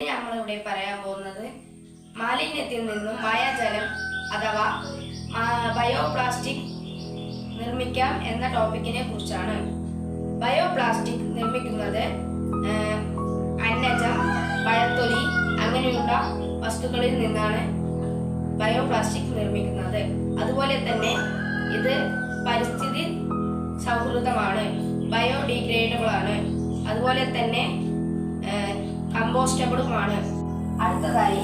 നമ്മളിവിടെ പറയാൻ പോകുന്നത് മാലിന്യത്തിൽ നിന്നും മായാജലം അഥവാ ബയോപ്ലാസ്റ്റിക് നിർമ്മിക്കാം എന്ന ടോപ്പിക്കിനെ കുറിച്ചാണ്. ബയോപ്ലാസ്റ്റിക് നിർമ്മിക്കുന്നത് അന്നജം, പഴത്തൊലി അങ്ങനെയുള്ള വസ്തുക്കളിൽ നിന്നാണ് ബയോപ്ലാസ്റ്റിക് നിർമ്മിക്കുന്നത്. അതുപോലെ തന്നെ ഇത് പരിസ്ഥിതി സൗഹൃദമാണ്, ബയോഡിഗ്രേഡബിൾ ആണ്, അതുപോലെ തന്നെ കമ്പോസ്റ്റബിളുമാണ്. അടുത്തതായി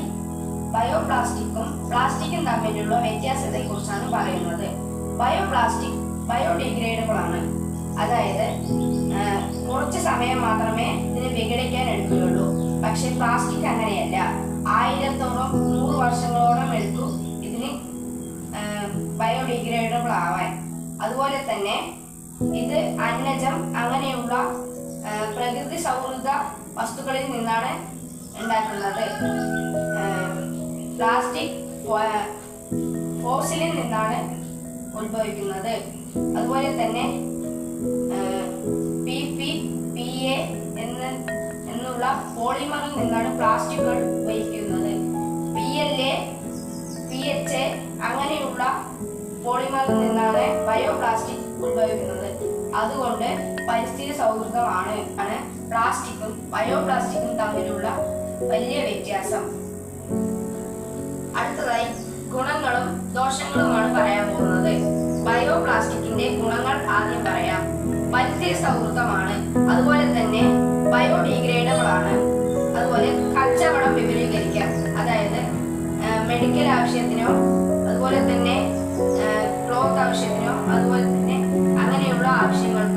ബയോപ്ലാസ്റ്റിക്കും പ്ലാസ്റ്റിക്കും തമ്മിലുള്ള വ്യത്യാസത്തെ കുറിച്ചാണ് പറയുന്നത്. ബയോപ്ലാസ്റ്റിക് ബയോഡിഗ്രേഡബിൾ ആണ്, അതായത് കുറച്ച് സമയം മാത്രമേ ഇതിന് വിഘടിക്കാൻ എടുക്കുകയുള്ളൂ. പക്ഷെ പ്ലാസ്റ്റിക് അങ്ങനെയല്ല, 1000-ഓളം 100 വർഷങ്ങളോളം എടുത്തു ഇതിന് ബയോഡിഗ്രേഡബിൾ ആവാൻ. അതുപോലെ തന്നെ ഇത് അന്നജം അങ്ങനെയുള്ള പ്രകൃതി സൗഹൃദ വസ്തുക്കളിൽ നിന്നാണ് ഉണ്ടാക്കുന്നത്. പ്ലാസ്റ്റിക് ഫോസിലിൽ നിന്നാണ് ഉത്ഭവിക്കുന്നത്. അതുപോലെ തന്നെ PP, PA എന്നുള്ള പോളിമറിൽ നിന്നാണ് പ്ലാസ്റ്റിക്കുകൾ ഉപയോഗിക്കുന്നത്. PLA, PHA അങ്ങനെയുള്ള പോളിമറിൽ നിന്നാണ് ബയോപ്ലാസ്റ്റിക് ഉത്ഭവിക്കുന്നത്. അതുകൊണ്ട് പരിസ്ഥിതി സൗഹൃദമാണ് പ്ലാസ്റ്റിക്കും ബയോപ്ലാസ്റ്റിക്കും തമ്മിലുള്ള വലിയ വ്യത്യാസം. അടുത്തതായി ഗുണങ്ങളും ദോഷങ്ങളുമാണ് പറയാൻ പോകുന്നത്. ബയോപ്ലാസ്റ്റിക്കിന്റെ ഗുണങ്ങൾ ആദ്യം പറയാം. പരിസ്ഥിതി സൗഹൃദമാണ്, അതുപോലെ തന്നെ ബയോഡിഗ്രേഡബിൾ ആണ്, അതുപോലെ കച്ചവടം വിപുലീകരിക്കാം, അതായത് മെഡിക്കൽ ആവശ്യത്തിനോ അതുപോലെ തന്നെ ക്ലോത്ത് ആവശ്യത്തിനോ അതുപോലെ തന്നെ അങ്ങനെയുള്ള ആവശ്യങ്ങൾക്ക്